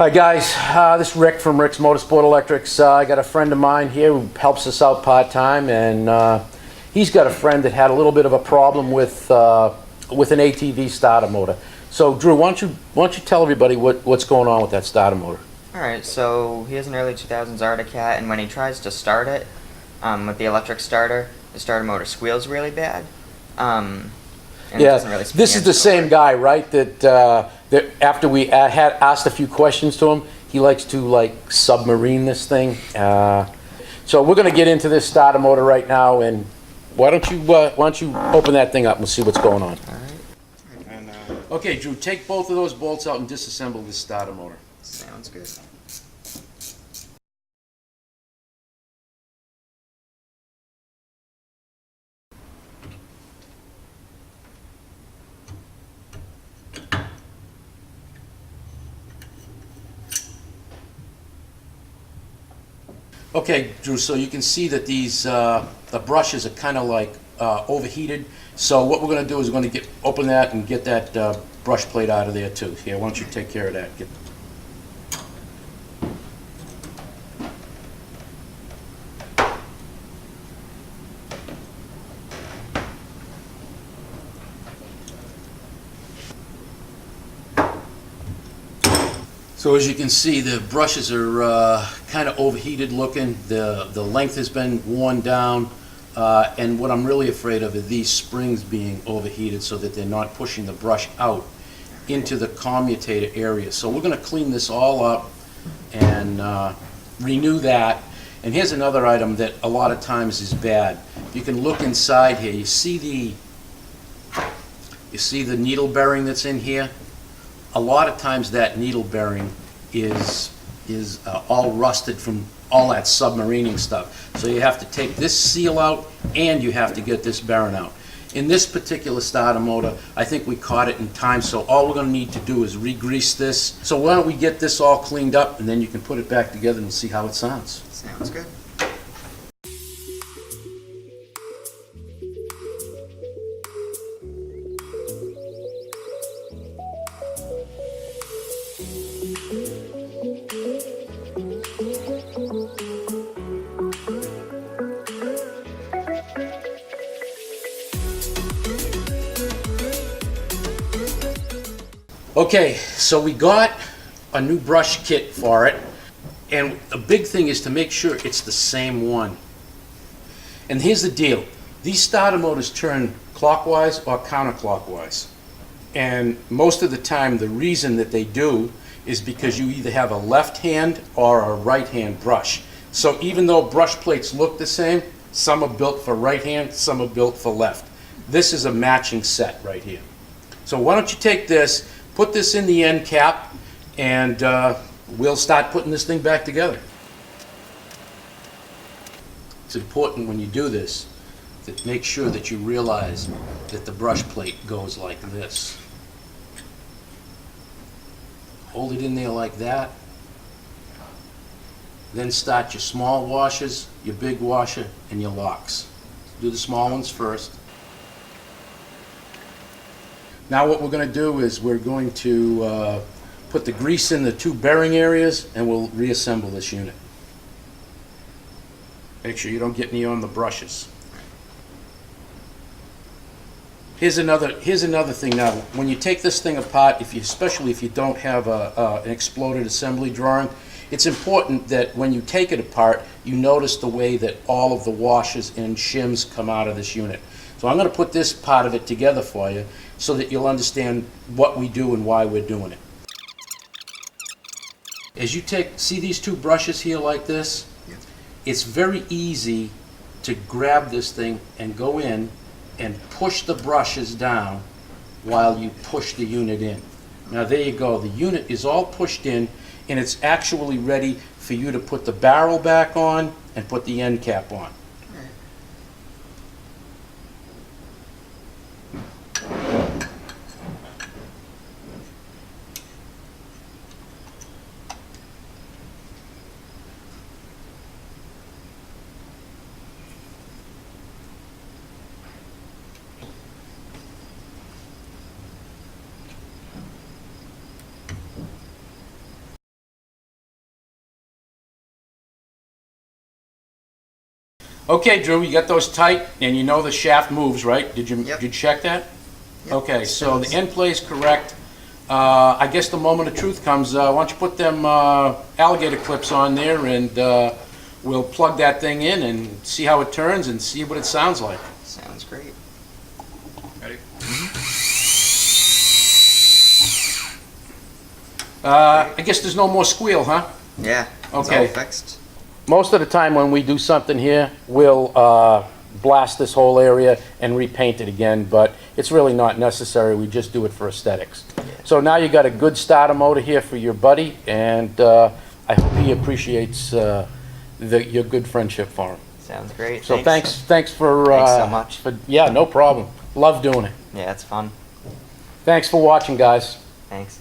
Hi guys, this is Rick from Rick's Motorsport Electrics. I got a friend of mine here who helps us out part-time, and he's got a friend that had a little bit of a problem with an ATV starter motor. So Drew, why don't you tell everybody what's going on with that starter motor? Alright, so he has an early 2000s Arctic Cat, and when he tries to start it with the electric starter, the starter motor squeals really bad. And Yeah, it doesn't really spin this the is the engine same over. guy, right? That after we had asked a few questions to him, he likes to like submarine this thing. So we're going to get into this starter motor right now, and why don't you open that thing up and we'll see what's going on. Alright. And, Okay, Drew, take both of those bolts out and disassemble this starter motor. sounds good. Okay, Drew, so you can see that these the brushes are kind of like overheated. So what we're going to do is we're going to open that and get that brush plate out of there too. Here, why don't you take care of that? So as you can see, the brushes are kind of overheated looking. The length has been worn down, and what I'm really afraid of are these springs being overheated so that they're not pushing the brush out into the commutator area. So we're going to clean this all up and renew that. And here's another item that a lot of times is bad. You can look inside here. You see the needle bearing that's in here? A lot of times that needle bearing is all rusted from all that submarining stuff. So you have to take this seal out and you have to get this bearing out. In this particular starter motor, I think we caught it in time, so all we're going to need to do is re-grease this. So why don't we get this all cleaned up and then you can put it back together and see how it sounds. Sounds good. Okay, so we got a new brush kit for it, and the big thing is to make sure it's the same one. And here's the deal. These starter motors turn clockwise or counterclockwise. And most of the time the reason that they do is because you either have a left hand or a right hand brush. So even though brush plates look the same, some are built for right hand, some are built for left. This is a matching set right here. So why don't you take this, put this in the end cap, and we'll start putting this thing back together. It's important when you do this to make sure that you realize that the brush plate goes like this. Hold it in there like that. Then start your small washers, your big washer, and your locks. Do the small ones first. Now what we're going to do is we're going to put the grease in the two bearing areas and we'll reassemble this unit. Make sure you don't get any on the brushes. Here's another thing now. When you take this thing apart, especially if you don't have an exploded assembly drawing, it's important that when you take it apart, you notice the way that all of the washers and shims come out of this unit. So I'm going to put this part of it together for you so that you'll understand what we do and why we're doing it. As you see these two brushes here like this? Yeah. It's very easy to grab this thing and go in and push the brushes down while you push the unit in. Now there you go. The unit is all pushed in and it's actually ready for you to put the barrel back on and put the end cap on. Okay, Drew, you got those tight, and you know the shaft moves, right? Did you Yep. did you check that? Yep, Okay, it so the does. end play is correct. I guess the moment of truth comes, why don't you put them alligator clips on there, and we'll plug that thing in and see how it turns and see what it sounds like. Sounds great. Ready? I guess there's no more squeal, huh? Yeah, it's all Okay. fixed. Most of the time when we do something here, we'll blast this whole area and repaint it again, but it's really not necessary. We just do it for aesthetics. So now you got a good starter motor here for your buddy, and I hope he appreciates your good friendship for him. Sounds great. So thanks for... Thanks so much. Yeah, no problem. Love doing it. Yeah, it's fun. Thanks for watching, guys. Thanks.